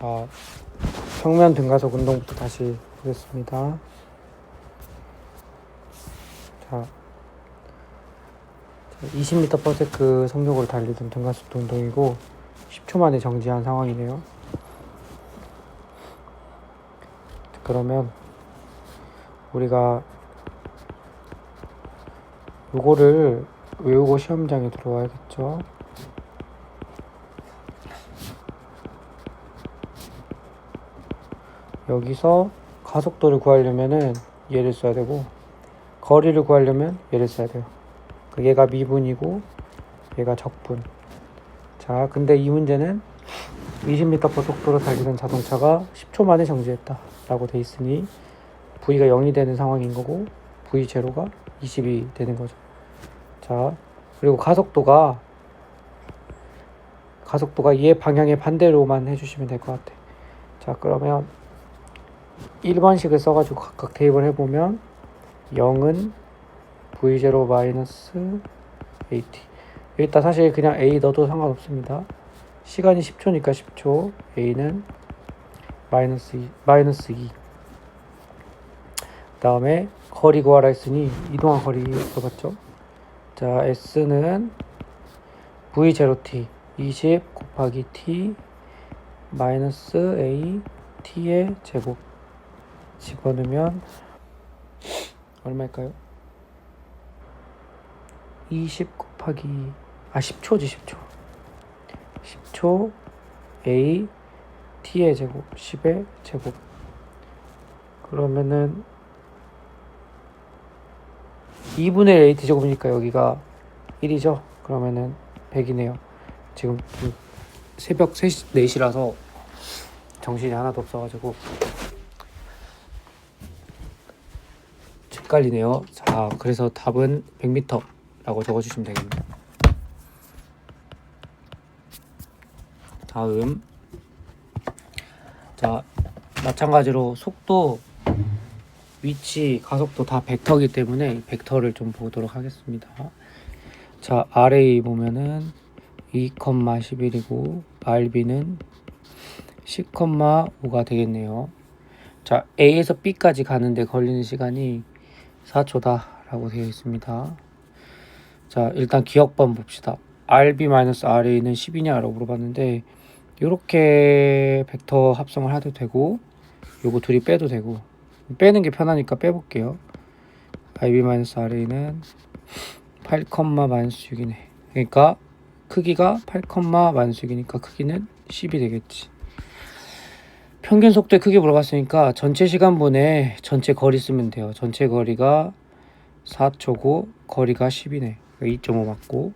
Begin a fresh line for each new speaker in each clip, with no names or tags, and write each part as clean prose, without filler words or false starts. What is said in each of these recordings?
자, 평면 등가속 운동부터 다시 보겠습니다. 자, 20m/s 속력으로 달리던 등가속도 운동이고 10초 만에 정지한 상황이네요. 그러면 우리가 요거를 외우고 시험장에 들어와야겠죠. 여기서 가속도를 구하려면은 얘를 써야 되고, 거리를 구하려면 얘를 써야 돼요. 얘가 미분이고 얘가 적분. 자, 근데 이 문제는 20m/s 속도로 달리는 자동차가 10초 만에 정지했다 라고 돼 있으니 V가 0이 되는 상황인 거고 V0가 20이 되는 거죠. 자, 그리고 가속도가 얘 방향의 반대로만 해주시면 될 것 같아. 자, 그러면 1번식을 써가지고 각각 대입을 해보면 0은 V0 마이너스 AT. 일단 사실 그냥 A 넣어도 상관없습니다. 시간이 10초니까 10초, A는 마이너스 2. 그 다음에 거리 구하라 했으니 이동한 거리 써봤죠. 자, S는 V0t 20 곱하기 t 마이너스 A t의 제곱 집어넣으면 얼마일까요? 20 곱하기 10초지. 10초 A t의 제곱 10의 제곱. 그러면은 2분의 AT 제곱이니까 여기가 1이죠. 그러면은 100이네요. 지금 새벽 3시, 4시라서 정신이 하나도 없어가지고 헷갈리네요. 자, 그래서 답은 100m 라고 적어주시면 되겠네요. 다음, 자, 마찬가지로 속도, 위치, 가속도 다 벡터이기 때문에 벡터를 좀 보도록 하겠습니다. 자, RA 보면은 2,11이고 RB는 10,5가 되겠네요. 자, A에서 B까지 가는데 걸리는 시간이 4초다 라고 되어 있습니다. 자, 일단 기억번 봅시다. RB-RA는 10이냐 라고 물어봤는데 이렇게 벡터 합성을 해도 되고 요거 둘이 빼도 되고, 빼는 게 편하니까 빼볼게요. RB-RA는 8,-6이네. 그러니까 크기가 8,-6이니까 크기는 10이 되겠지. 평균 속도의 크기 물어봤으니까 전체 시간분의 전체 거리 쓰면 돼요. 전체 거리가 4초고 거리가 10이네. 2.5 맞고.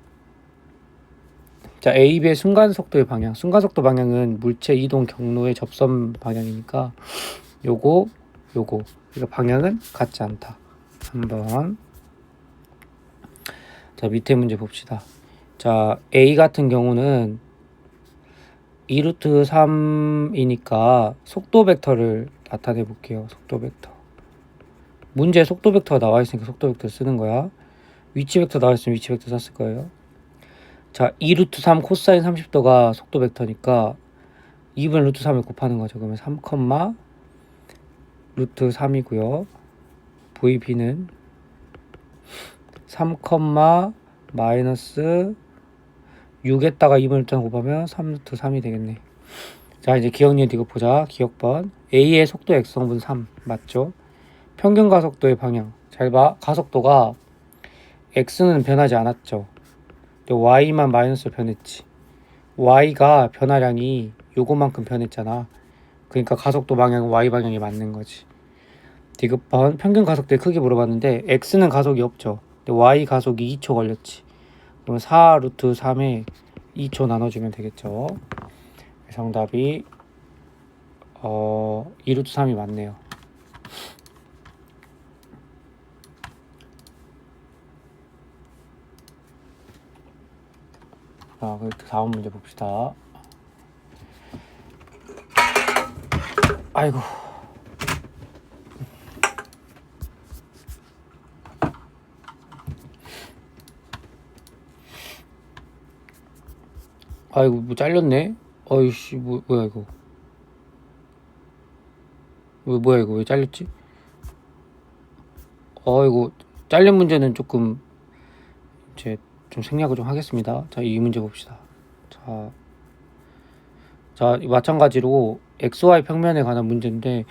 자, A, B의 순간속도의 방향. 순간속도 방향은 물체 이동 경로의 접선 방향이니까 요거. 그러니까 방향은 같지 않다. 3번. 자, 밑에 문제 봅시다. 자, A 같은 경우는 2루트 3이니까 속도 벡터를 나타내 볼게요. 속도 벡터. 문제에 속도 벡터가 나와 있으니까 속도 벡터 쓰는 거야. 위치 벡터 나와 있으면 위치 벡터 썼을 거예요. 자, 2루트 3 코사인 30도가 속도 벡터니까 2분의 루트 3을 곱하는 거죠. 그러면 3, 루트 3이고요. VB는 3, 마이너스 6에다가 2분의 루트 3 곱하면 3 루트 3이 되겠네. 자, 이제 기억 니은 이거 보자. 기억번. A의 속도 X성분 3 맞죠? 평균 가속도의 방향. 잘 봐. 가속도가 X는 변하지 않았죠. Y만 마이너스로 변했지. Y가 변화량이 요거만큼 변했잖아. 그러니까 가속도 방향은 Y 방향이 맞는 거지. 디귿번 평균 가속도의 크기 물어봤는데 X는 가속이 없죠. 근데 Y 가속이 2초 걸렸지. 그럼 4 루트 3에 2초 나눠주면 되겠죠. 정답이 2 루트 3이 맞네요. 자, 그리고 다음 문제 봅시다. 아이고. 아이고, 뭐 잘렸네. 어이씨, 뭐야 이거. 뭐야 이거 왜 잘렸지? 이거 잘린 문제는 조금 이제 좀 생략을 좀 하겠습니다. 자, 이 문제 봅시다. 자, 마찬가지로 XY 평면에 관한 문제인데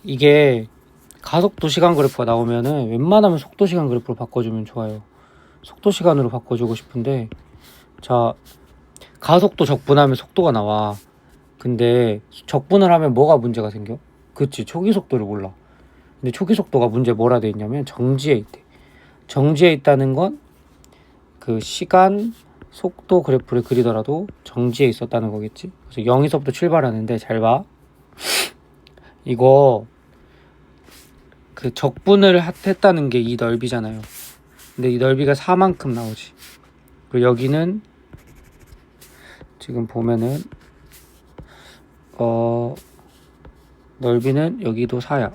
이게 가속도 시간 그래프가 나오면은 웬만하면 속도 시간 그래프로 바꿔주면 좋아요. 속도 시간으로 바꿔주고 싶은데 자, 가속도 적분하면 속도가 나와. 근데 적분을 하면 뭐가 문제가 생겨? 그치, 초기 속도를 몰라. 근데 초기 속도가 문제 뭐라 돼 있냐면 정지에 있대. 정지에 있다는 건 그 시간 속도 그래프를 그리더라도 정지에 있었다는 거겠지. 그래서 0에서부터 출발하는데 잘 봐. 이거 그 적분을 했다는 게 이 넓이잖아요. 근데 이 넓이가 4만큼 나오지. 그리고 여기는 지금 보면은 넓이는 여기도 4야.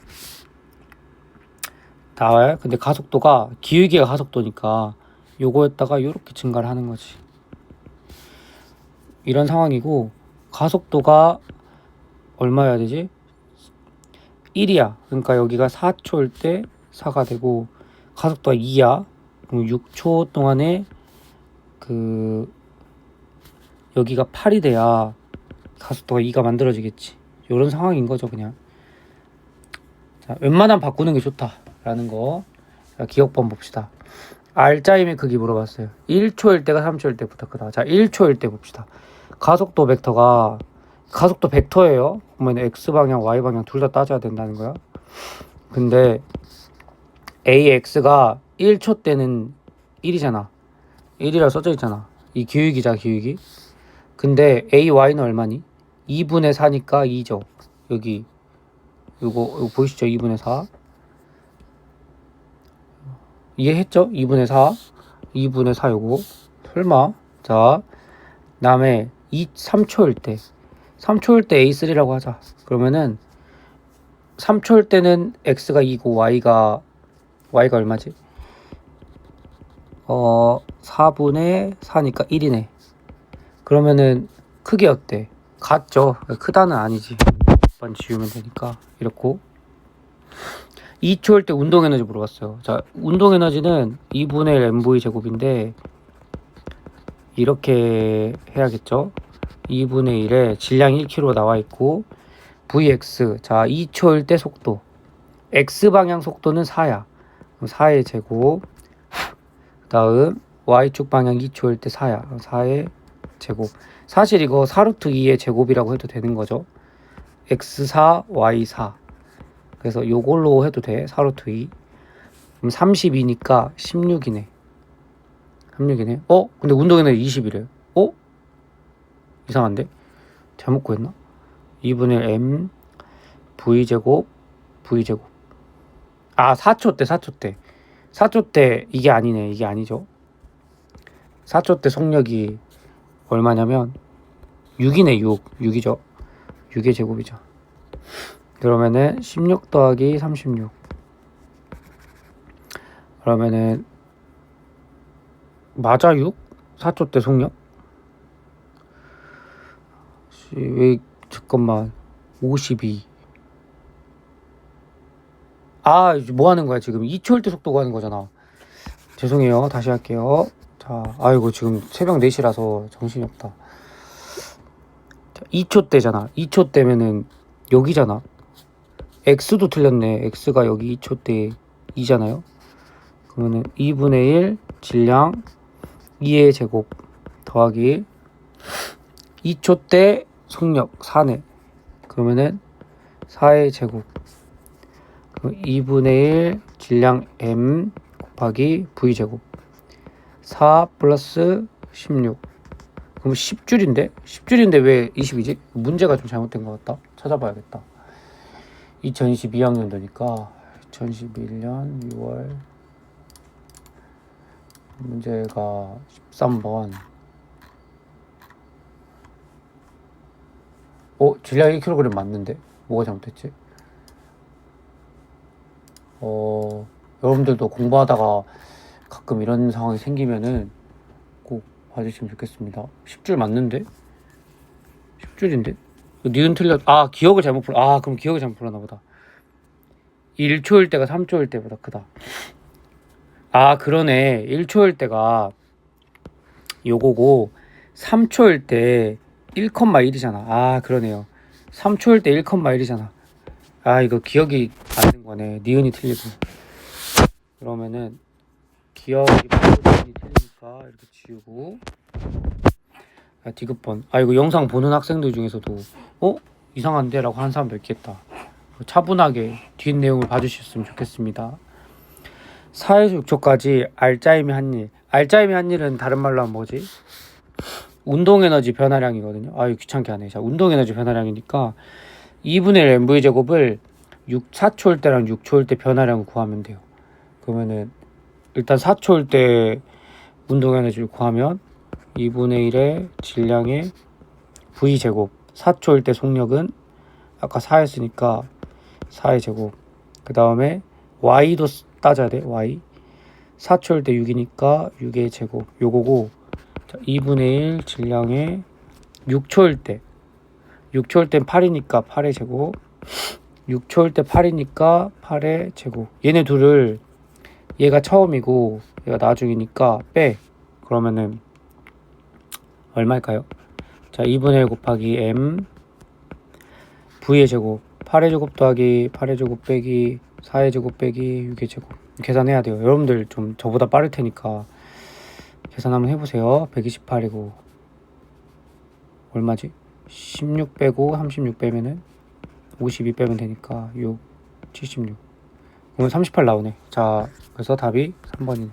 나와요. 근데 가속도가 기울기가 가속도니까 요거에다가 요렇게 증가를 하는 거지. 이런 상황이고 가속도가 얼마여야 되지? 1이야. 그러니까 여기가 4초일 때 4가 되고 가속도가 2야. 그럼 6초 동안에 그 여기가 8이 돼야 가속도가 2가 만들어지겠지. 이런 상황인 거죠, 그냥. 자, 웬만하면 바꾸는 게 좋다라는 거. 자, 기억번 봅시다. R자임의 크기 물어봤어요. 1초일 때가 3초일 때부터 크다. 자, 1초일 때 봅시다. 가속도 벡터예요. 보면 X방향, Y방향 둘 다 따져야 된다는 거야. 근데 AX가 1초 때는 1이잖아. 1이라고 써져 있잖아. 이 기울기자, 기울기. 근데 AY는 얼마니? 2분의 4니까 2죠. 여기 이거 보이시죠? 2분의 4. 이해했죠? 2분의 4. 2분의 4 요거. 설마. 자, 다음에 3초일 때. 3초일 때 A3라고 하자. 그러면은 3초일 때는 X가 2고 Y가 얼마지? 4분의 4니까 1이네. 그러면은 크기 어때? 같죠? 크다는 아니지. 만 지우면 되니까. 이렇고 2초일 때 운동에너지 물어봤어요. 자, 운동에너지는 2분의 1 mv 제곱인데 이렇게 해야겠죠. 2분의 1에 질량 1kg 나와 있고 Vx. 자, 2초일 때 속도. X방향 속도는 4야. 4의 제곱. 그 다음 Y축 방향 2초일 때 4야. 4의 제곱. 사실 이거 4루트 2의 제곱이라고 해도 되는 거죠. X4, Y4. 그래서 요걸로 해도 돼. 4루트 2. 그럼 32니까 16이네. 16이네. 근데 운동에는 20이래. 이상한데? 잘못 구했나? 2분의 m v제곱 v제곱. 4초 때 4초 때 이게 아니네. 이게 아니죠. 4초 때 속력이 얼마냐면 6이네. 6이죠. 6의 제곱이죠. 그러면은 16 더하기 36. 그러면은 맞아 6? 4초 때 속력? 왜 잠깐만 52. 뭐 하는 거야 지금? 2초일 때 속도 가는 거잖아. 죄송해요. 다시 할게요. 자, 아이고 지금 새벽 4시라서 정신이 없다. 자, 2초 때잖아. 2초 때면은 여기잖아. X도 틀렸네. X가 여기 2초 때 2잖아요. 그러면은 2분의 1 질량 2의 제곱 더하기 2초 때 속력 4네. 그러면은 4의 제곱. 그럼 2분의 1 질량 m 곱하기 v 제곱. 4 플러스 16. 그럼 10줄인데? 10줄인데 왜 20이지? 문제가 좀 잘못된 것 같다. 찾아봐야겠다. 2022학년도니까 2011년 6월 문제가 13번. 질량 1kg 맞는데? 뭐가 잘못됐지? 여러분들도 공부하다가 가끔 이런 상황이 생기면은 꼭 봐주시면 좋겠습니다. 10줄 맞는데? 10줄인데? 니은 틀렸. 기억을 잘못 풀. 그럼 기억을 잘못 풀었나 보다. 1초일 때가 3초일 때보다 크다. 아 그러네. 1초일 때가 요거고 3초일 때 1,1이잖아. 아 그러네요. 3초일 때 1,1이잖아. 아 이거 기억이 안 된 거네. 니은이 틀리고. 그러면은 기억이 니은이 틀리니까 이렇게 지우고. 아 디귿번. 아 이거 영상 보는 학생들 중에서도 이상한데? 라고 하는 사람도 있겠다. 차분하게 뒷 내용을 봐주셨으면 좋겠습니다. 4에서 6초까지 알짜임이 한 일. 알짜임이 한 일은 다른 말로 하면 뭐지? 운동에너지 변화량이거든요. 아 이거 귀찮게 하네. 자 운동에너지 변화량이니까 2분의 1 mv 제곱을 4초일 때랑 6초일 때 변화량을 구하면 돼요. 그러면은 일단 4초일 때 운동에너지를 구하면 2분의 1의 질량의 v 제곱. 4초일 때 속력은 아까 4였으니까 4의 제곱. 그 다음에 y도 따져야 돼. y 4초일 때 6이니까 6의 제곱 요거고. 자, 2분의 1 질량의 6초일 때 6초일 땐 8이니까 8의 제곱. 6초일 때 8이니까 8의 제곱. 얘네 둘을 얘가 처음이고 얘가 나중이니까 빼. 그러면은 얼마일까요? 자 2분의 1 곱하기 m v의 제곱. 8의 제곱 더하기 8의 제곱 빼기 4의 제곱 빼기 6의 제곱. 계산해야 돼요. 여러분들 좀 저보다 빠를 테니까 계산 한번 해보세요. 128이고 얼마지? 16 빼고 36 빼면은 52 빼면 되니까 6, 76. 오늘 38 나오네. 자, 그래서 답이 3번이네.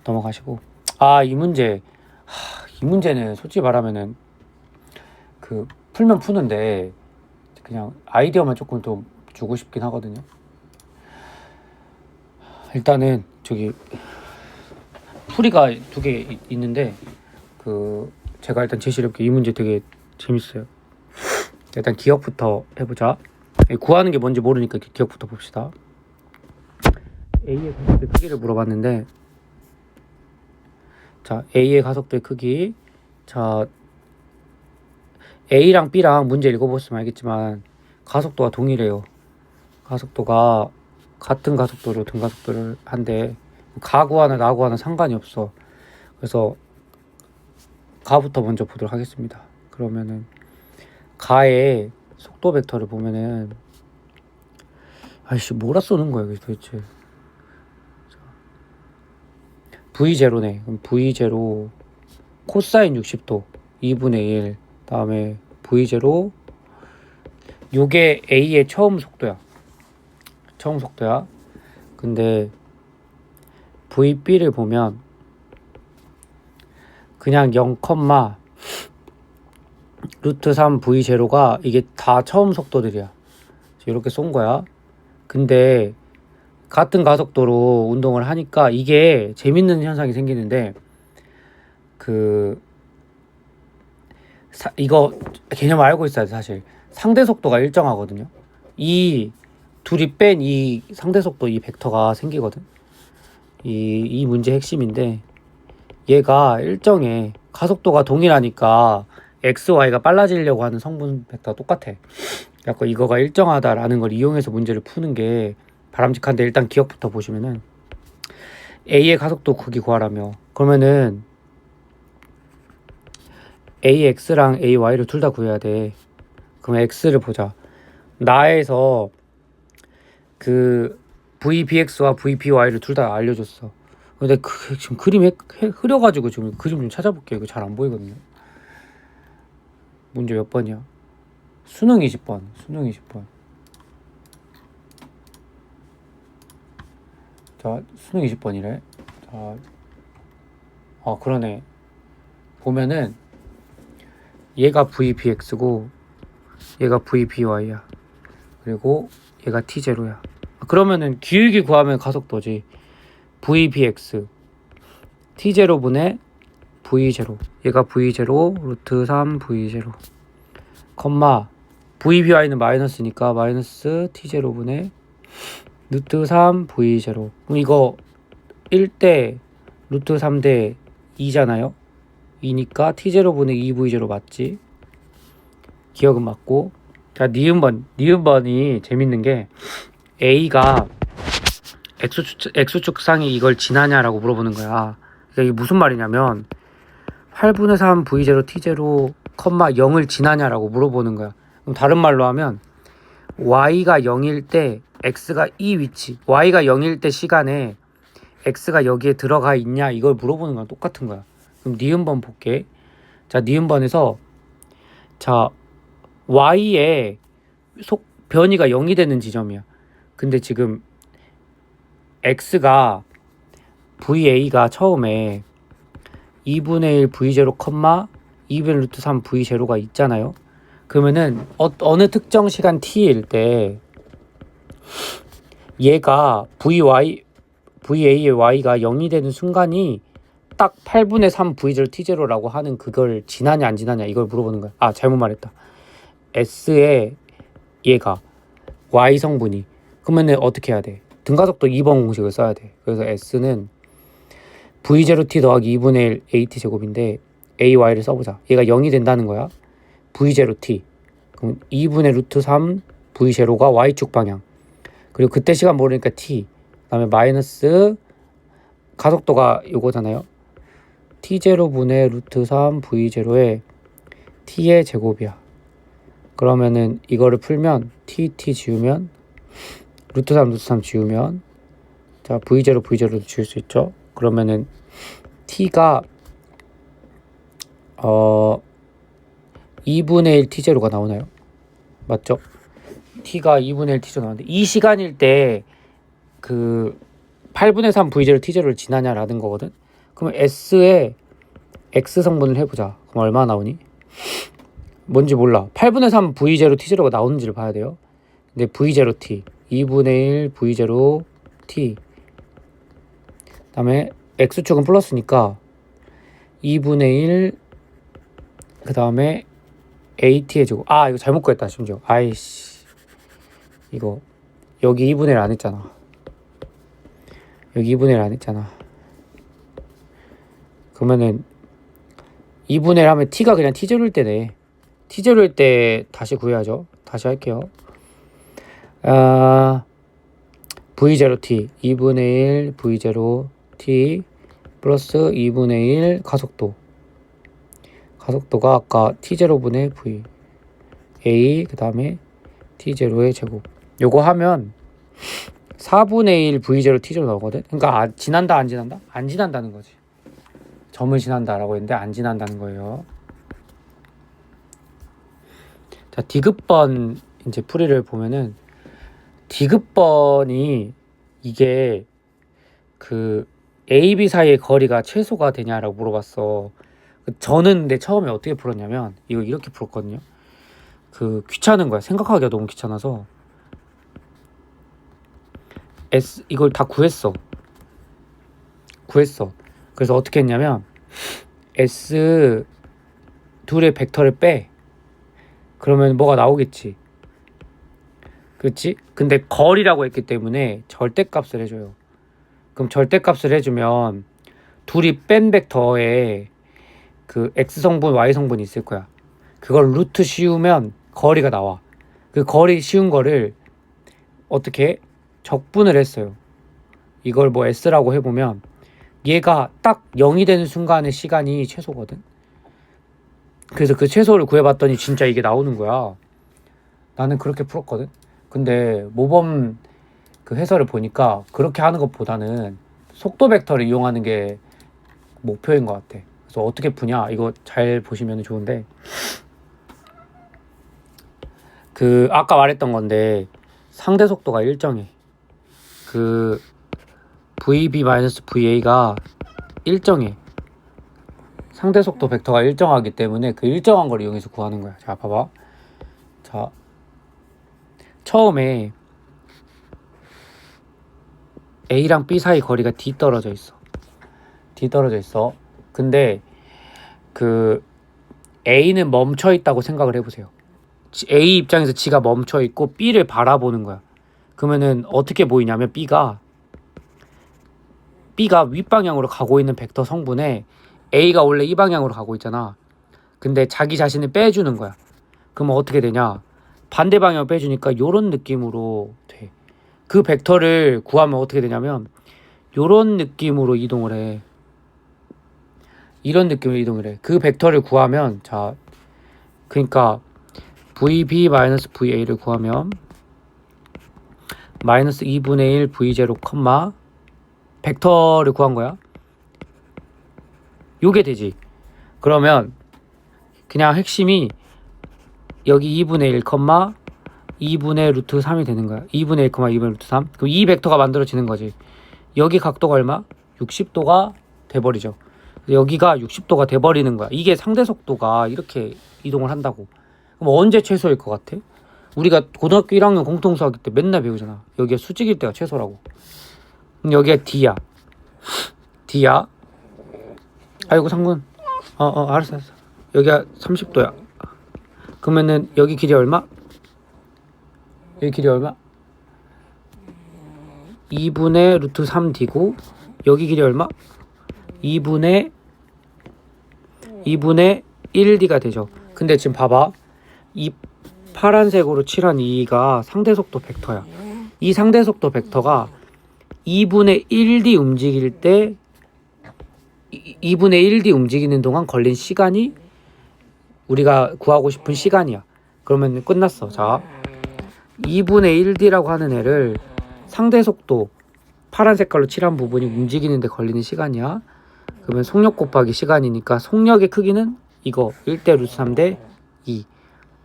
넘어가시고. 아, 이 문제는 솔직히 말하면은 그 풀면 푸는데 그냥 아이디어만 조금 더 주고 싶긴 하거든요. 일단은 저기 풀이가 2개 있는데 그 제가 일단 제시해볼게요. 이 문제 되게 재밌어요. 일단 기억부터 해보자. 구하는 게 뭔지 모르니까 기억부터 봅시다. A의 가속도의 크기를 물어봤는데, 자 A의 가속도의 크기. 자 A랑 B랑 문제 읽어보시면 알겠지만 가속도가 동일해요. 가속도가 같은 가속도로 등가속도를 한데 가구하나 나구하나 상관이 없어. 그래서 가부터 먼저 보도록 하겠습니다. 그러면은 가의 속도 벡터를 보면은 아이씨 뭐라 쏘는 거야 이게 도대체. V0네. 그럼 V0 코사인 60도 2분의 1 다음에 V0 요게 A의 처음 속도야. 근데 VB를 보면 그냥 0, 루트 3 V0가 이게 다 처음 속도들이야. 이렇게 쏜 거야. 근데 같은 가속도로 운동을 하니까 이게 재밌는 현상이 생기는데 이거 개념 알고 있어야 돼. 사실 상대 속도가 일정하거든요. 이 둘이 뺀 이 상대 속도 이 벡터가 생기거든. 이 문제 핵심인데 얘가 일정해. 가속도가 동일하니까 x, y가 빨라지려고 하는 성분 벡터가 똑같아. 약간 이거가 일정하다라는 걸 이용해서 문제를 푸는 게 바람직한데 일단 기억부터 보시면은 A의 가속도 크기 구하라며. 그러면은 AX랑 AY를 둘 다 구해야 돼. 그럼 X를 보자. 나에서 그 VBX와 VBY를 둘 다 알려줬어. 근데 지금 그림 흐려가지고 지금 그림 좀 찾아볼게요. 이거 잘 안 보이거든요. 문제 몇 번이야? 수능 20번. 자, 수능 20번이래. 자, 그러네. 보면은 얘가 VBX고 얘가 VBY야. 그리고 얘가 T0야. 그러면은 기울기 구하면 가속도지. VBX T0분의 V0. 얘가 V0 루트 3 V0 컴마 VBY는 마이너스니까 마이너스 T0분의 루트 3 V0. 그럼 이거 1대 루트 3대 2잖아요. 2니까 T0분의 2V0 맞지? 기억은 맞고. 자, 니은번이 재밌는 게 A가 X축상이 이걸 지나냐라고 물어보는 거야. 그러니까 이게 무슨 말이냐면 8분의 3 V0 T0, 0을 지나냐라고 물어보는 거야. 그럼 다른 말로 하면 Y가 0일 때 X가 이 위치, Y가 0일 때 시간에 X가 여기에 들어가 있냐 이걸 물어보는 거랑 똑같은 거야. 그럼 니은번 볼게. 자, 니은번에서 자 Y의 변이가 0이 되는 지점이야. 근데 지금 X가 VA가 처음에 2분의 1 V0, 2분의 루트 3 V0가 있잖아요. 그러면은 어느 특정 시간 t일 때 얘가 VA의 y가 0이 되는 순간이 딱 8분의 3 V0 T0라고 하는 그걸 지나냐 안 지나냐 이걸 물어보는 거야. 아, 잘못 말했다. S의 얘가 Y 성분이 그러면은 어떻게 해야 돼? 등가속도 2번 공식을 써야 돼. 그래서 S는 V0T 더하기 2분의 1 AT 제곱인데 AY를 써보자. 얘가 0이 된다는 거야. V0T 그럼 2분의 루트 3 V0가 Y축 방향. 그리고 그때 시간 모르니까 T 그 다음에 마이너스 가속도가 요거잖아요. T0분의 루트 3 V0의 T의 제곱이야. 그러면은 이거를 풀면 T 지우면 루트 3 지우면 자 V0도 지울 수 있죠. 그러면은 T가 2분의 1 T0가 나오나요? 맞죠? T가 2분의 1 T0 나오는데 이 시간일 때 그 8분의 3 V0 T0를 지나냐라는 거거든. 그러면 S의 X 성분을 해보자. 그럼 얼마 나오니? 뭔지 몰라. 8분의 3 V0 T0가 나오는지를 봐야 돼요. 근데 V0T 2분의 1 V0T 그 다음에 X축은 플러스니까 2분의 1 그 다음에 AT의 제곱. 아, 이거 잘못 구했다 심지어. 아이씨, 이거 여기 2분의 1 안 했잖아. 여기 2분의 1 안 했잖아. 그러면은 2분의 1 하면 T가 그냥 T0일 때네. T0일 때 다시 구해야죠. 다시 할게요. V0T 2분의 1 V0T 플러스 2분의 1 가속도가 아까 T0분의 V A 그 다음에 T0의 제곱. 요거 하면 4분의 1 V0 T0 나오거든. 그러니까 지난다 안 지난다? 안 지난다는 거지. 점을 지난다라고 했는데 안 지난다는 거예요. 자, 디귿번 이제 풀이를 보면은 디귿번이 이게 그 A, B 사이의 거리가 최소가 되냐라고 물어봤어. 저는 근데 처음에 어떻게 풀었냐면 이거 이렇게 풀었거든요. 그 귀찮은 거야. 생각하기가 너무 귀찮아서 이걸 다 구했어. 그래서 어떻게 했냐면 S 둘의 벡터를 빼. 그러면 뭐가 나오겠지. 그렇지? 근데 거리라고 했기 때문에 절대값을 해줘요. 그럼 절대값을 해주면 둘이 뺀 벡터에 그 X성분, Y성분이 있을 거야. 그걸 루트 씌우면 거리가 나와. 그 거리 씌운 거를 어떻게 적분을 했어요. 이걸 뭐 S라고 해보면 얘가 딱 0이 되는 순간의 시간이 최소거든. 그래서 그 최소를 구해봤더니 진짜 이게 나오는 거야. 나는 그렇게 풀었거든. 근데 모범 그 해설을 보니까 그렇게 하는 것보다는 속도 벡터를 이용하는 게 목표인 것 같아. 그래서 어떻게 푸냐 이거 잘 보시면 좋은데 그 아까 말했던 건데 상대 속도가 일정해. 그 VB-VA가 일정해. 상대 속도 벡터가 일정하기 때문에 그 일정한 걸 이용해서 구하는 거야. 자, 봐봐. 자, 처음에 A랑 B 사이 거리가 D 떨어져 있어. 근데 그 A는 멈춰 있다고 생각을 해보세요. A 입장에서 G가 멈춰 있고 B를 바라보는 거야. 그러면은 어떻게 보이냐면 B가 윗방향으로 가고 있는 벡터 성분에 A가 원래 이 방향으로 가고 있잖아. 근데 자기 자신을 빼주는 거야. 그러면 어떻게 되냐? 반대 방향을 빼주니까 요런 느낌으로 돼. 그 벡터를 구하면 어떻게 되냐면 요런 느낌으로 이동을 해. 이런 느낌으로 이동을 해. 그 벡터를 구하면 자 그러니까 VB-VA를 구하면 마이너스 2분의 1 V0 컴마 벡터를 구한 거야. 요게 되지. 그러면 그냥 핵심이 여기 2분의 1 컴마 2분의 루트 3이 되는 거야. 2분의 1 컴마 2분의 루트 3. 그럼 이 벡터가 만들어지는 거지. 여기 각도가 얼마? 60도가 돼버리죠. 여기가 60도가 돼버리는 거야. 이게 상대 속도가 이렇게 이동을 한다고. 그럼 언제 최소일 것 같아? 우리가 고등학교 1학년 공통수학일 때 맨날 배우잖아. 여기가 수직일 때가 최소라고. 그럼 여기가 D야. D야. 아이고 상군. 알았어. 여기가 30도야. 그러면은 여기 길이 얼마? 여기 길이 얼마? 2분의 루트 3D고 여기 길이 얼마? 2분의 1D가 되죠. 근데 지금 봐봐. 이 파란색으로 칠한 이가 상대속도 벡터야. 이 상대속도 벡터가 2분의 1D 움직일 때 2분의 1D 움직이는 동안 걸린 시간이 우리가 구하고 싶은 시간이야. 그러면 끝났어. 자, 2분의 1D라고 하는 애를 상대속도 파란 색깔로 칠한 부분이 움직이는데 걸리는 시간이야. 그러면 속력 곱하기 시간이니까 속력의 크기는 이거 1대 루트 3대 2.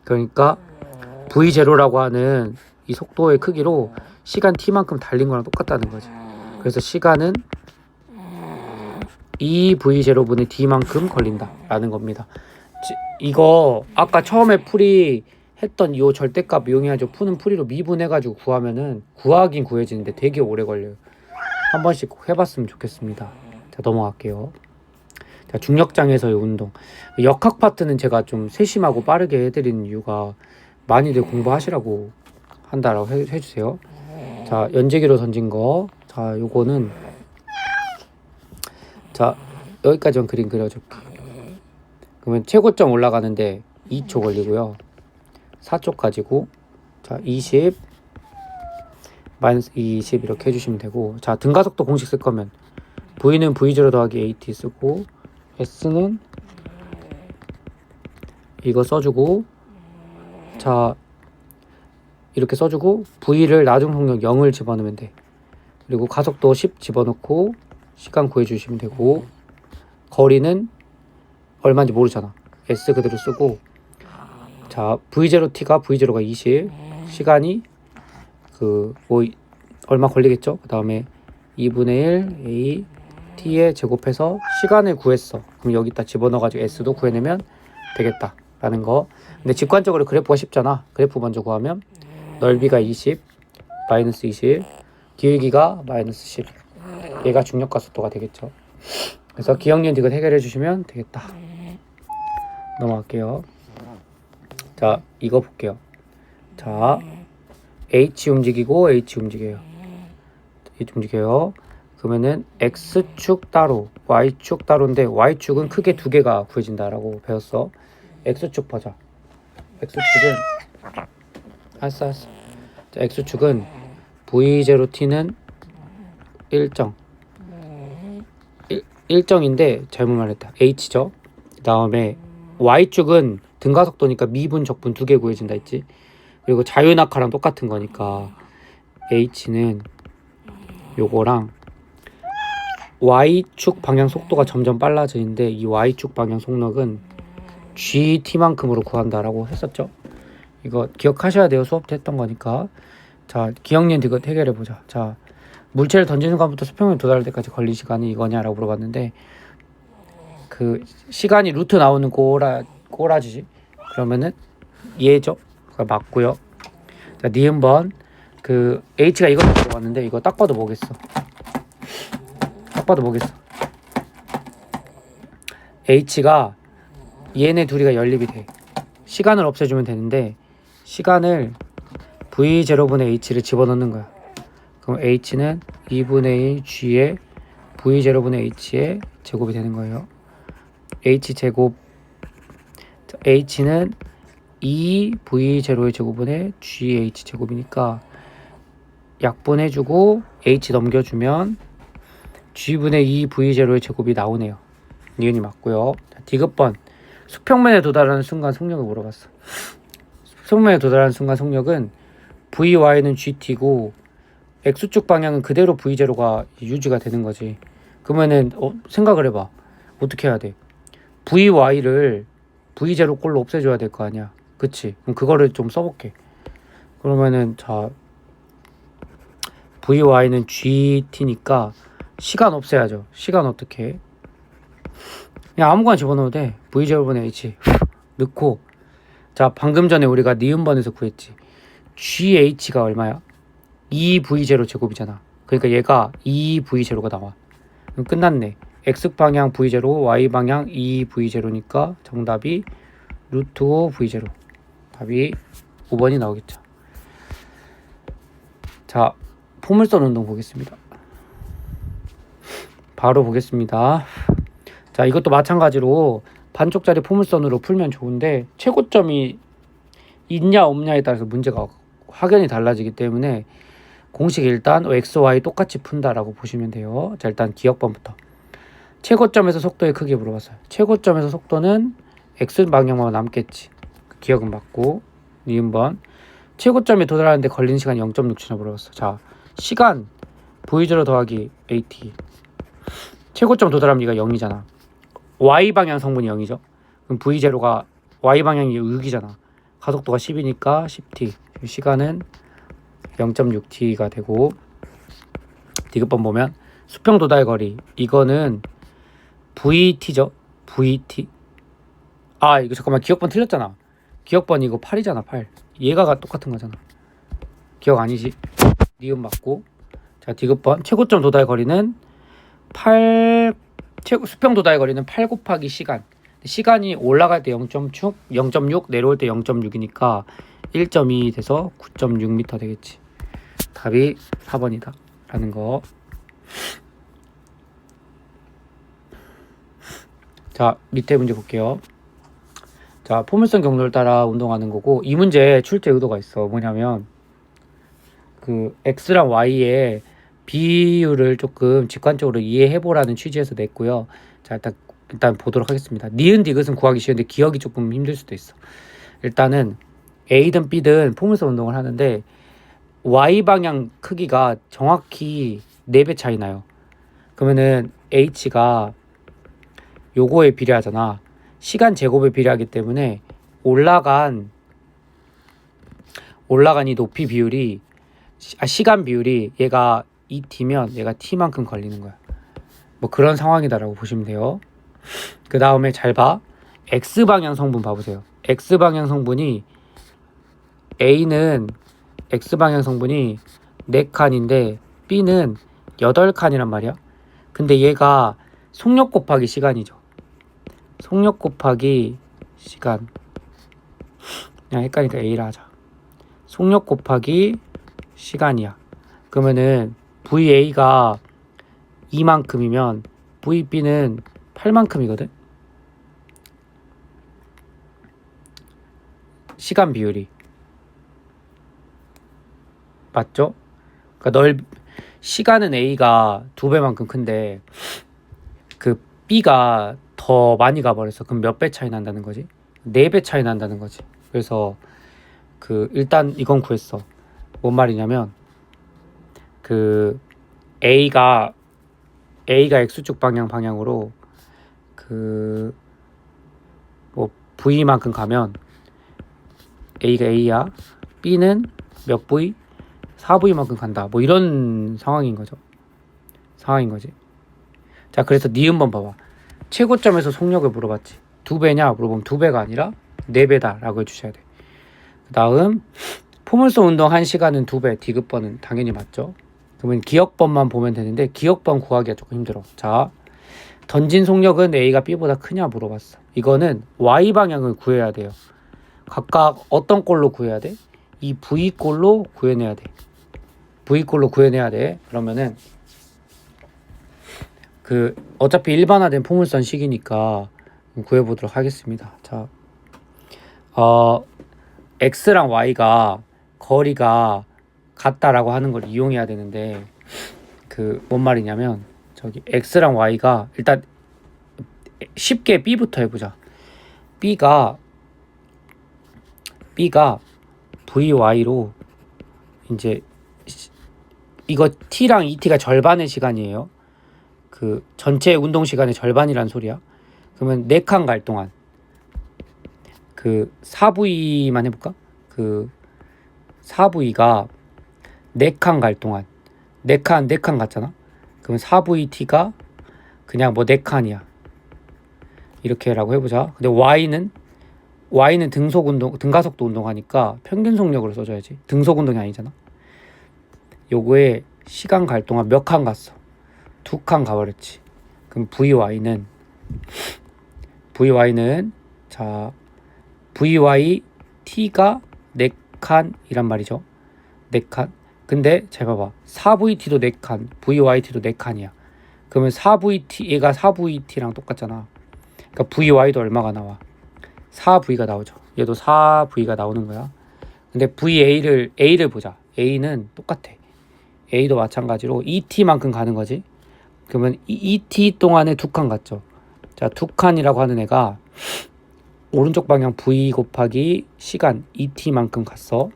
그러니까 V0라고 하는 이 속도의 크기로 시간 t만큼 달린 거랑 똑같다는 거지. 그래서 시간은 2V0분의 d만큼 걸린다 라는 겁니다. 이거 아까 처음에 풀이 했던 이 절대값 이용해가지고 푸는 풀이로 미분해가지고 구하면은 구하긴 구해지는데 되게 오래 걸려요. 한 번씩 꼭 해봤으면 좋겠습니다. 자, 넘어갈게요. 자, 중력장에서의 운동. 역학 파트는 제가 좀 세심하고 빠르게 해드리는 이유가 많이들 공부하시라고 한다라고 해주세요. 자, 연재기로 던진 거. 자, 요거는 자, 여기까지만 그림 그려줄게. 그러면 최고점 올라가는데 2초 걸리고요. 4초 가지고 자, 20 마이너스 20 이렇게 해주시면 되고, 자, 등가속도 공식 쓸 거면 V는 V0 더하기 AT 쓰고 S는 이거 써주고, 자, 이렇게 써주고 V를 나중 속력 0을 집어넣으면 돼. 그리고 가속도 10 집어넣고 시간 구해주시면 되고, 거리는 얼마인지 모르잖아. S 그대로 쓰고, 자, V0T가 V0가 20, 시간이 얼마 걸리겠죠? 그 다음에 2분의 1 A T에 제곱해서 시간을 구했어. 그럼 여기다 집어넣어가지고 S도 구해내면 되겠다 라는 거. 근데 직관적으로 그래프가 쉽잖아. 그래프 먼저 구하면 넓이가 20 마이너스 20 길기가 마이너스 10, 얘가 중력과 속도가 되겠죠. 그래서 기억력 이걸 해결해 주시면 되겠다. 넘어갈게요. 자, 이거 볼게요. 자, H 움직이고 H 움직여요. H 움직여요. 그러면은 X축 따로 Y축 따로인데 Y축은 크게 두 개가 구해진다라고 배웠어. X축 보자. X축은 알았어. 자, X축은 V0T는 일정인데 잘못 말했다. H죠. 그 다음에 Y축은 등가속도니까 미분 적분 두 개 구해진다 했지. 그리고 자유낙하랑 똑같은 거니까 H는 요거랑 Y축 방향 속도가 점점 빨라지는데 이 Y축 방향 속력은 GT만큼으로 구한다라고 했었죠. 이거 기억하셔야 돼요. 수업 때 했던 거니까. 자, 기억력 이거 해결해 보자. 자, 물체를 던지는 것부터 수평에 도달할 때까지 걸린 시간이 이거냐라고 물어봤는데, 그 시간이 루트 나오는 꼬라지지. 그러면은 얘죠. 그거 맞고요. 자, 니은번 그 H가 이거 물어봤는데 이거 딱 봐도 뭐겠어. H가 얘네 둘이가 연립이 돼. 시간을 없애주면 되는데 시간을 V0분의 H를 집어넣는 거야. 그럼 H는 2분의 1 G에 V0분의 H의 제곱이 되는 거예요. H제곱, H는 2V0의 제곱분의 GH 제곱이니까 약분해주고 h 넘겨주면 g분의 2v0의 제곱이 나오네요. 니은이 맞고요. 디귿번 수평면에 도달하는 순간 속력을 물어봤어. 수평면에 도달하는 순간 속력은 vy는 gt고 x축 방향은 그대로 v0가 유지가 되는 거지. 그러면은 생각을 해봐. 어떻게 해야 돼? vy를 v0 꼴로 없애줘야 될 거 아니야. 그치? 그럼 그거를 좀 써볼게. 그러면은 자 vy는 gt니까 시간 없애야죠. 시간 어떻게 해? 그냥 아무거나 집어넣어도 돼. v0분의 h 넣고 자 방금 전에 우리가 니은번에서 구했지. GH가 얼마야? 2V0 제곱이잖아. 그러니까 얘가 2V0가 나와. 그럼 끝났네. X방향 V0, Y방향 2V0니까 정답이 루트 5V0. 답이 5번이 나오겠죠. 자, 포물선 운동 보겠습니다. 바로 보겠습니다. 자, 이것도 마찬가지로 반쪽짜리 포물선으로 풀면 좋은데 최고점이 있냐 없냐에 따라서 문제가 확연히 달라지기 때문에 공식 일단 x, y 똑같이 푼다라고 보시면 돼요. 자, 일단 기억번부터. 최고점에서 속도의 크기 물어봤어요. 최고점에서 속도는 x 방향만 남겠지. 기억은 맞고. 니은번. 최고점에 도달하는데 걸리는 시간 0.6초나 물어봤어. 자, 시간 v0 더하기 at. 최고점 도달하면 얘가 0이잖아. y 방향 성분이 0이죠. 그럼 v0가 y 방향이 6이잖아. 가속도가 10이니까 10t. 시간은 0.6t가 되고 디귿번 보면 수평 도달 거리 이거는 VT죠. VT. 아 이거 잠깐만 기억번 틀렸잖아. 기억번 이거 8이잖아. 8. 얘가 똑같은 거잖아. 기억 아니지? 니은 맞고. 자 디귿번 최고점 도달 거리는 8 수평 도달 거리는 8 곱하기 시간. 시간이 올라갈 때 0.6 내려올 때 0.6이니까 1.2 돼서 9.6m 되겠지. 답이 4번이다 라는 거. 자 밑에 문제 볼게요. 자 포물선 경로를 따라 운동하는 거고 이 문제 출제 의도가 있어. 뭐냐면 그 x랑 y의 비율을 조금 직관적으로 이해해보라는 취지에서 냈고요. 자 일단 보도록 하겠습니다. 니은 디귿은 구하기 쉬운데 기억이 조금 힘들 수도 있어. 일단은 A든 B든 포물선 운동을 하는데 Y방향 크기가 정확히 4배 차이 나요. 그러면은 H가 요거에 비례하잖아. 시간 제곱에 비례하기 때문에 올라간 이 높이 비율이 시간 비율이 얘가 2t면 얘가 t만큼 걸리는 거야. 뭐 그런 상황이다라고 보시면 돼요. 그 다음에 잘 봐. X방향 성분 봐보세요. X방향 성분이 A는 X방향 성분이 4칸인데 B는 8칸이란 말이야. 근데 얘가 속력 곱하기 시간이죠. 속력 곱하기 시간. 그냥 헷갈리니까 A라 하자. 속력 곱하기 시간이야. 그러면은 VA가 2만큼이면 VB는 8만큼이거든. 시간 비율이 맞죠? 그러니까 시간은 A가 2배만큼 큰데 그 B가 더 많이 가버렸어. 그럼 몇 배 차이 난다는 거지? 4배 차이 난다는 거지. 그래서 그 일단 이건 구했어. 뭔 말이냐면 그 A가 X축 방향으로 그 뭐 V만큼 가면 A가 A야. B는 몇 V? 4V만큼 간다. 뭐 이런 상황인 거지. 자, 그래서 니은번 봐봐. 최고점에서 속력을 물어봤지. 2배냐? 물어보면 2배가 아니라 4배다 라고 해주셔야 돼. 그 다음 포물선 운동 1시간은 2배. 디귿번은 당연히 맞죠. 그러면 기억번만 보면 되는데 기억번 구하기가 조금 힘들어. 자, 던진 속력은 A가 B보다 크냐 물어봤어. 이거는 Y방향을 구해야 돼요. 각각 어떤 꼴로 구해야 돼? 이 V꼴로 구해내야 돼. V꼴로 구해내야 돼. 그러면은 그 어차피 일반화된 포물선 식이니까 구해보도록 하겠습니다. 자, X랑 Y가 거리가 같다라고 하는 걸 이용해야 되는데 그 뭔 말이냐면 저기 x랑 y가 일단 쉽게 b부터 해보자. b가 vy로 이제 이거 t랑 et가 절반의 시간이에요. 그 전체 운동 시간의 절반이란 소리야. 그러면 4칸 갈 동안 그 4V만 해볼까? 그 4V가 4칸 갈 동안 4칸 갔잖아. 그럼 4VT가 그냥 뭐 4칸이야. 이렇게라고 해보자. 근데 Y는 등가속도 운동하니까 평균 속력으로 써줘야지. 등속 운동이 아니잖아. 요거에 시간 갈 동안 몇 칸 갔어? 2칸 가버렸지. 그럼 VY는 자 VYT가 4칸이란 말이죠. 4칸. 근데 잘 봐봐. 4VT도 4칸, VYT도 4칸이야. 그러면 4VT 얘가 4VT랑 똑같잖아. 그러니까 VY도 얼마가 나와? 4V가 나오죠. 얘도 4V가 나오는 거야. 근데 A를 보자. A는 똑같아. A도 마찬가지로 ET만큼 가는 거지. 그러면 ET 동안에 2칸 갔죠. 자, 2칸이라고 하는 애가 오른쪽 방향 V 곱하기 시간 ET만큼 갔어.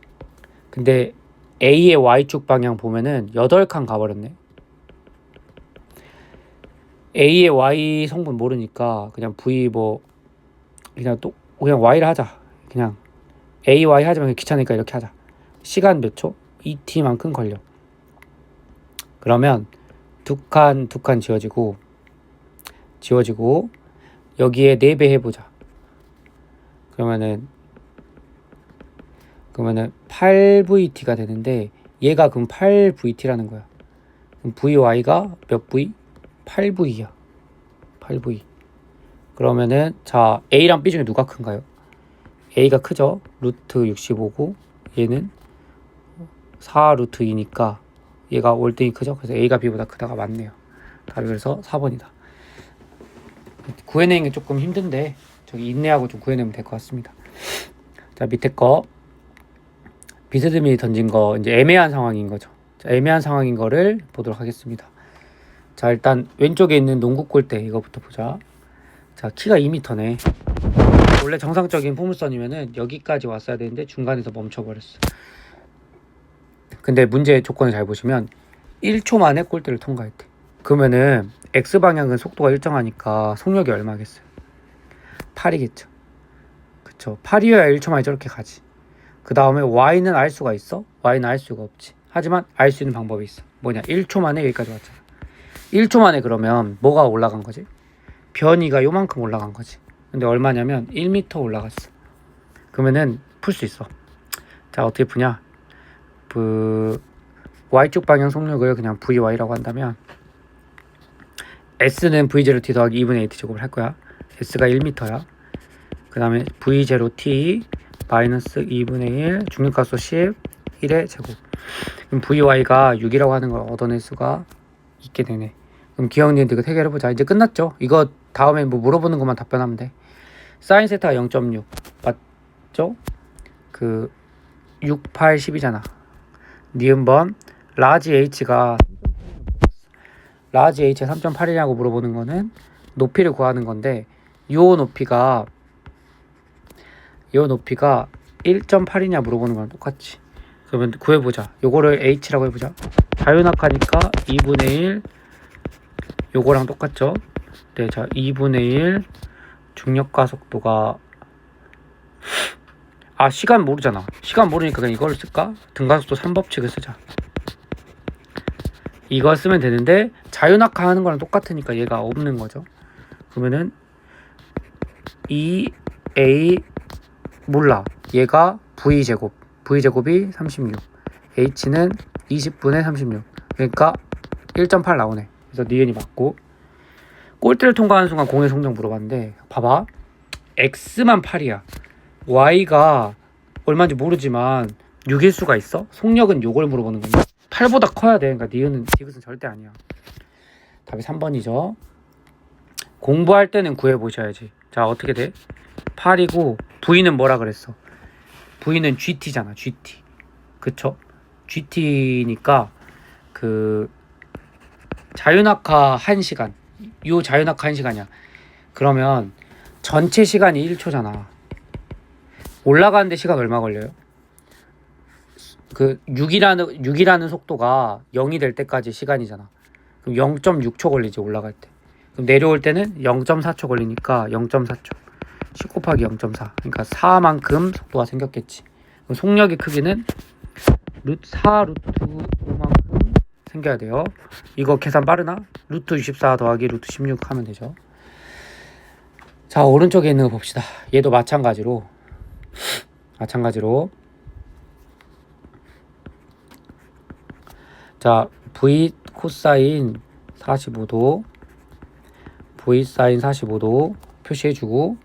근데 A의 Y축 방향 보면은 8칸 가버렸네. A의 Y 성분 모르니까 그냥 V 그냥 Y를 하자. 그냥 AY 하지만 귀찮으니까 이렇게 하자. 시간 몇 초? ET만큼 걸려. 그러면 2칸 지워지고 여기에 4배 해보자. 그러면은 8VT가 되는데 얘가 그럼 8VT라는 거야. 그럼 VY가 몇 V? 8V야. 8V. 그러면은 자 A랑 B 중에 누가 큰가요? A가 크죠. 루트 65고 얘는 4 루트 2니까 얘가 월등히 크죠. 그래서 A가 B보다 크다가 맞네요. 답이 그래서 4번이다. 구해내는 게 조금 힘든데 저기 인내하고 좀 구해내면 될 것 같습니다. 자 밑에 거 비스듬히 던진 거 이제 애매한 상황인 거죠. 자, 애매한 상황인 거를 보도록 하겠습니다. 자 일단 왼쪽에 있는 농구 골대 이거부터 보자. 자 키가 2m네. 원래 정상적인 포물선이면은 여기까지 왔어야 되는데 중간에서 멈춰버렸어. 근데 문제 조건을 잘 보시면 1초 만에 골대를 통과했대. 그러면은 X방향은 속도가 일정하니까 속력이 얼마겠어요? 8이겠죠. 그쵸. 8이어야 1초 만에 저렇게 가지. 그 다음에 Y는 알 수가 있어? Y는 알 수가 없지. 하지만 알 수 있는 방법이 있어. 뭐냐? 1초 만에 여기까지 왔잖아. 1초 만에 그러면 뭐가 올라간 거지? 변이가 요만큼 올라간 거지. 근데 얼마냐면 1m 올라갔어. 그러면은 풀 수 있어. 자 어떻게 푸냐? Y축 방향 속력을 그냥 VY라고 한다면 S는 V0T 더하기 2분의 AT 제곱을 할 거야. S가 1m야. 그 다음에 V0T 마이너스 2분의 1 중력가속 10 1의 제곱. 그럼 VY가 6이라고 하는 걸 얻어낼 수가 있게 되네. 그럼 기억니은데 이거 해결해보자. 이제 끝났죠? 이거 다음에 뭐 물어보는 것만 답변하면 돼. 사인 세타가 0.6 맞죠? 그 6, 8, 10이잖아. 니은번 라지 H가 3.8이냐고 물어보는 거는 높이를 구하는 건데 요 높이가 1.8이냐 물어보는 거랑 똑같지. 그러면 구해보자. 요거를 H라고 해보자. 자유낙하니까 2분의 1 요거랑 똑같죠. 네, 자 2분의 1 중력가속도가 시간 모르잖아. 시간 모르니까 그냥 이걸 쓸까? 등가속도 3법칙을 쓰자. 이거 쓰면 되는데 자유낙하 하는 거랑 똑같으니까 얘가 없는 거죠. 그러면은 2A 몰라. 얘가 V제곱. V제곱이 36. H는 20분의 36. 그러니까 1.8 나오네. 그래서 니은이 맞고. 골대를 통과하는 순간 공의 속력 물어봤는데 봐봐. X만 8이야. Y가 얼마인지 모르지만 6일 수가 있어? 속력은 요걸 물어보는 건데 8보다 커야 돼. 그러니까 니은은 디귿은 절대 아니야. 답이 3번이죠. 공부할 때는 구해보셔야지. 자 어떻게 돼? 8이고 V는 뭐라 그랬어? V는 GT잖아. GT. 그쵸? GT니까 그 자유낙하 1시간, 요 자유낙하 1시간이야. 그러면 전체 시간이 1초잖아. 올라가는데 시간 얼마 걸려요? 그 6이라는 속도가 0이 될 때까지 시간이잖아. 그럼 0.6초 걸리지, 올라갈 때. 그럼 내려올 때는 0.4초 걸리니까 0.4초. 10 곱하기 0.4. 그러니까 4만큼 속도가 생겼겠지. 그럼 속력의 크기는 4 루트 5만큼 생겨야 돼요. 이거 계산 빠르나? 루트 64 더하기 루트 16 하면 되죠. 자, 오른쪽에 있는 거 봅시다. 얘도 마찬가지로 자, V 코사인 45도 V 사인 45도 표시해주고,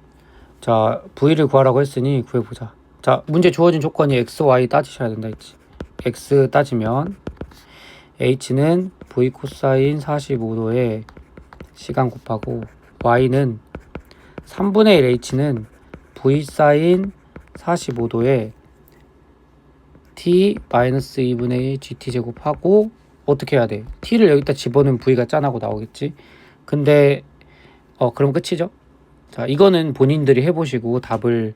자, V를 구하라고 했으니 구해보자. 자, 문제 주어진 조건이 X, Y 따지셔야 된다 했지. X 따지면 H는 V 코사인 45도에 시간 곱하고, Y는 3분의 1 H는 V 사인 45도에 T-2분의 1 GT 제곱하고, 어떻게 해야 돼? T를 여기다 집어넣으면 V가 짠하고 나오겠지. 근데 그럼 끝이죠. 자, 이거는 본인들이 해보시고 답을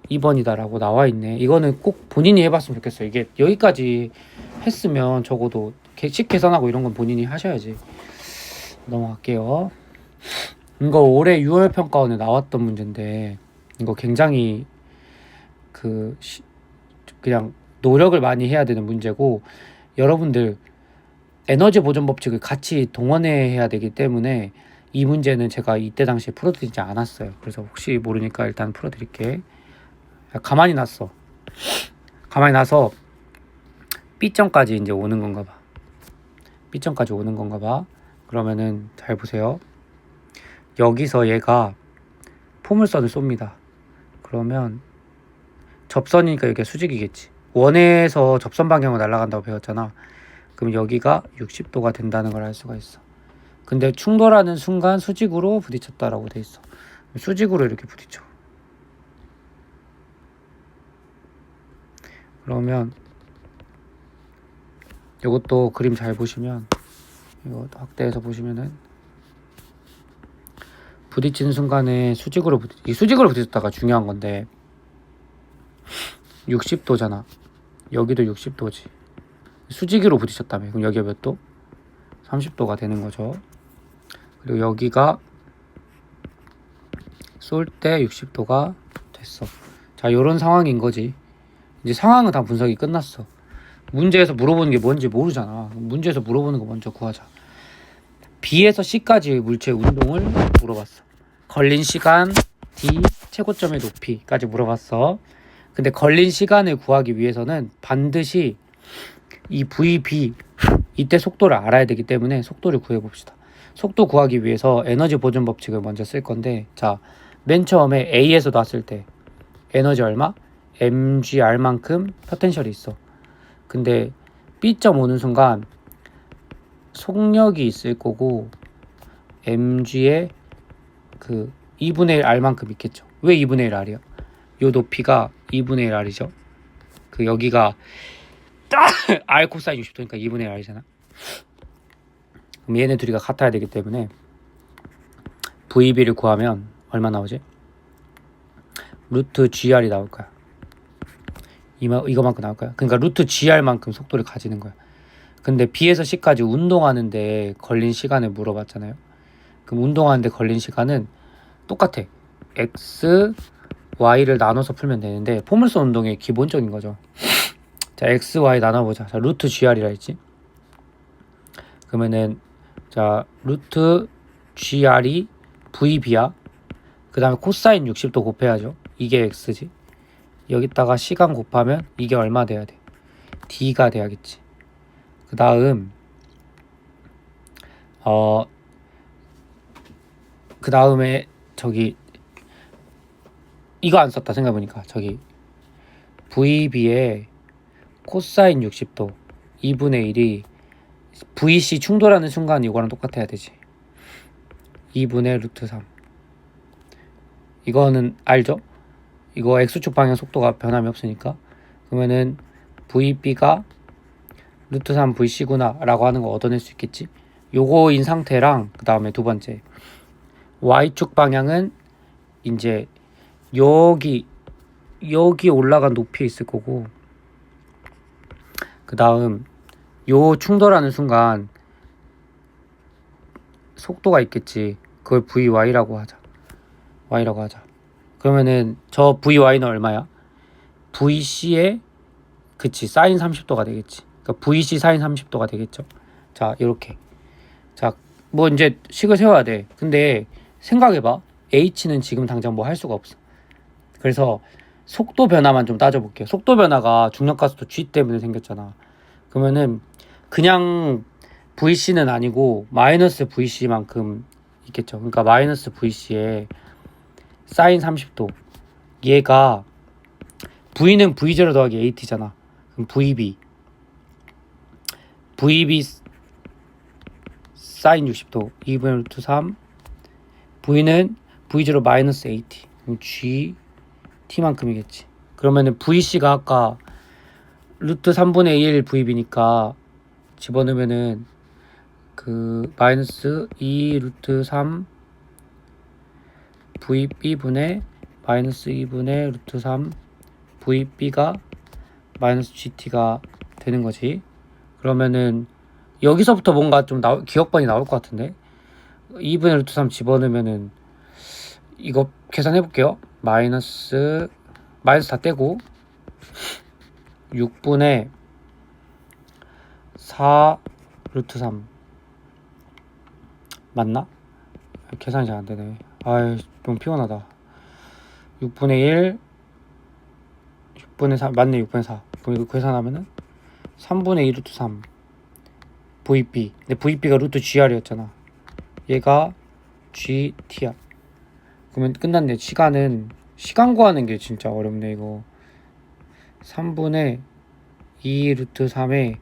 2번이다 라고 나와 있네. 이거는 꼭 본인이 해봤으면 좋겠어요. 이게 여기까지 했으면 적어도 식 계산하고 이런 건 본인이 하셔야지. 넘어갈게요. 이거 올해 6월 평가원에 나왔던 문제인데, 이거 굉장히 그냥 노력을 많이 해야 되는 문제고, 여러분들 에너지 보존 법칙을 같이 동원해야 되기 때문에 이 문제는 제가 이때 당시에 풀어드리지 않았어요. 그래서 혹시 모르니까 일단 풀어드릴게. 가만히 놔서 B점까지 이제 오는 건가 봐. B점까지 오는 건가 봐. 그러면은 잘 보세요. 여기서 얘가 포물선을 쏩니다. 그러면 접선이니까 여기가 수직이겠지. 원에서 접선 방향으로 날아간다고 배웠잖아. 그럼 여기가 60도가 된다는 걸 알 수가 있어. 근데 충돌하는 순간 수직으로 부딪혔다라고 돼 있어. 수직으로 이렇게 부딪혀. 그러면 이것도 그림 잘 보시면, 이거 확대해서 보시면은 부딪히는 순간에 수직으로 부딪혔다가 중요한 건데, 60도잖아. 여기도 60도지. 수직으로 부딪혔다며. 그럼 여기가 몇 도? 30도가 되는 거죠. 그리고 여기가 쏠 때 60도가 됐어. 자, 요런 상황인 거지. 이제 상황은 다 분석이 끝났어. 문제에서 물어보는 게 뭔지 모르잖아. 문제에서 물어보는 거 먼저 구하자. B에서 C까지의 물체의 운동을 물어봤어. 걸린 시간, D, 최고점의 높이까지 물어봤어. 근데 걸린 시간을 구하기 위해서는 반드시 이 VB, 이때 속도를 알아야 되기 때문에 속도를 구해봅시다. 속도 구하기 위해서 에너지 보존 법칙을 먼저 쓸 건데, 자, 맨 처음에 A에서 놨을 때 에너지 얼마? mgR만큼 포텐셜이 있어. 근데 B점 오는 순간 속력이 있을 거고, mg의 그 2분의 1 r만큼 있겠죠. 왜 2분의 1 r이야? 요 높이가 2분의 1 r이죠. 그 여기가 r 코사인 60도니까 2분의 1 r이잖아. 그럼 얘네 둘이가 같아야 되기 때문에 VB를 구하면 얼마 나오지? 루트 GR이 나올 거야. 이거만큼 나올 거야. 그러니까 루트 GR만큼 속도를 가지는 거야. 근데 B에서 C까지 운동하는데 걸린 시간을 물어봤잖아요. 그럼 운동하는데 걸린 시간은 똑같아. X, Y를 나눠서 풀면 되는데, 포물선 운동의 기본적인 거죠. 자, X, Y 나눠보자. 자, 루트 GR이라 했지. 그러면은, 자, 루트 GR이 VB야. 그 다음에 코사인 60도 곱해야죠. 이게 X지. 여기다가 시간 곱하면 이게 얼마 돼야 돼? D가 돼야겠지. 그 다음 그 다음에 저기 이거 안 썼다 생각해보니까, 저기 VB에 코사인 60도 2분의 1이 VC 충돌하는 순간 이거랑 똑같아야 되지. 2분의 루트 3. 이거는 알죠? 이거 X축 방향 속도가 변함이 없으니까. 그러면은 VB가 루트 3 VC구나 라고 하는 거 얻어낼 수 있겠지. 요거인 상태랑 그 다음에 두 번째 Y축 방향은 이제 여기 올라간 높이에 있을 거고, 그 다음 요 충돌하는 순간 속도가 있겠지. 그걸 VY라고 하자. Y라고 하자. 그러면은 저 VY는 얼마야? VC에 그치 사인 30도가 되겠지. 그러니까 VC 사인 30도가 되겠죠. 자, 이렇게. 자, 뭐 이제 식을 세워야 돼. 근데 생각해봐. H는 지금 당장 뭐 할 수가 없어. 그래서 속도 변화만 좀 따져볼게요. 속도 변화가 중력가속도 G 때문에 생겼잖아. 그러면은 그냥 VC는 아니고 마이너스 VC만큼 있겠죠. 그러니까 마이너스 VC에 사인 30도. 얘가 V는 V0 더하기 AT잖아. 그럼 VB 사인 60도 2분의 루트 3. V는 V0 마이너스 AT. 그럼 GT만큼이겠지. 그러면은 VC가 아까 루트 3분의 1 VB니까 집어넣으면은 그 마이너스 2 루트 3 VB분의 마이너스 2분의 루트 3 VB가 마이너스 GT가 되는 거지. 그러면은 여기서부터 뭔가 좀 기억반이 나올 것 같은데, 2분의 루트 3 집어넣으면은 이거 계산해 볼게요. 마이너스 다 떼고 6분의 4 루트 3 맞나? 계산이 잘 안 되네. 아이, 너무 피곤하다. 6분의 1 6분의 4 맞네. 6분의 4 이거 계산하면은 3분의 2 루트 3 VB. 근데 VB가 루트 GR이었잖아. 얘가 GTR. 그러면 끝났네. 시간 구하는 게 진짜 어렵네 이거. 3분의 2 루트 3에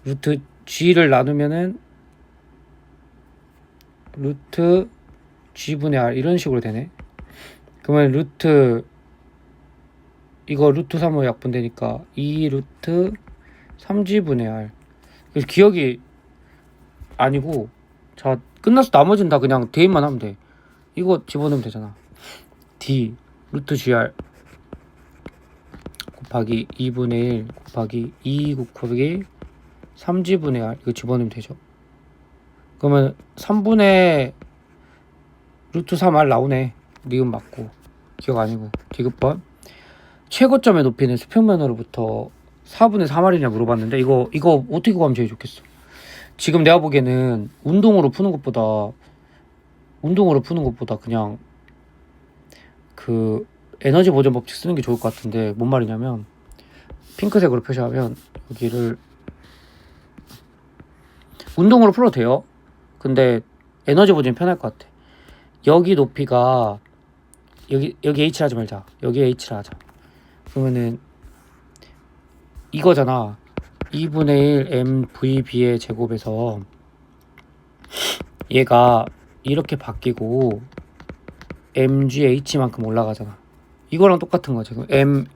루트 G를 나누면은 루트 G분의 R 이런 식으로 되네. 그러면 이거 루트 3으로 약분되니까 2 루트 3G분의 R. 그래서 기억이 아니고, 자, 끝나서 나머지는 다 그냥 대입만 하면 돼. 이거 집어넣으면 되잖아. D 루트 GR 곱하기 2분의 1 곱하기 2 곱하기 3G분의 R 이거 집어넣으면 되죠. 그러면 3분의 루트 3R 나오네. 니은 맞고. 기억 아니고. 디귿번. 최고점의 높이는 수평면으로부터 4분의 3R이냐 물어봤는데, 이거 어떻게 구하면 제일 좋겠어? 지금 내가 보기에는 운동으로 푸는 것보다 그냥 그 에너지 보존 법칙 쓰는 게 좋을 것 같은데, 뭔 말이냐면 핑크색으로 표시하면 여기를 운동으로 풀어도 돼요. 근데 에너지 보존이 편할 것 같아. 여기 높이가 여기 H를 하지 말자. 여기 H를 하자. 그러면은 이거잖아. 2분의 1 MVB의 제곱에서 얘가 이렇게 바뀌고 MGH만큼 올라가잖아. 이거랑 똑같은 거지. M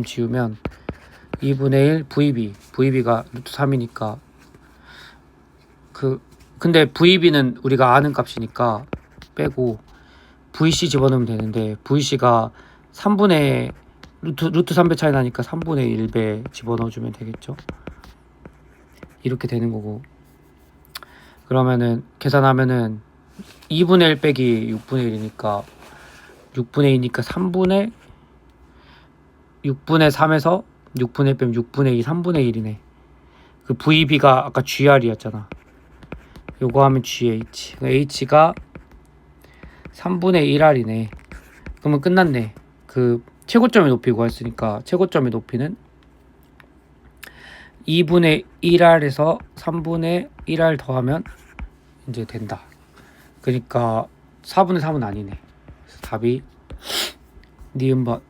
지우면 2분의 1 VB가 루트 3이니까 근데 VB는 우리가 아는 값이니까 빼고 VC 집어넣으면 되는데, VC가 3분의 루트 3배 차이 나니까 3분의 1배 집어넣어주면 되겠죠. 이렇게 되는 거고. 그러면은 계산하면은 2분의 1 빼기 6분의 1이니까 6분의 2니까 6분의 3에서 6분의 1 빼면 6분의 2 3분의 1이네. 그 VB가 아까 GR이었잖아. 요거 하면 GH. H가 3분의 1R이네. 그러면 끝났네. 그 최고점의 높이 구했으니까 최고점의 높이는 2분의 1R에서 3분의 1R 더하면 이제 된다. 그러니까 4분의 3은 아니네. 답이 니은번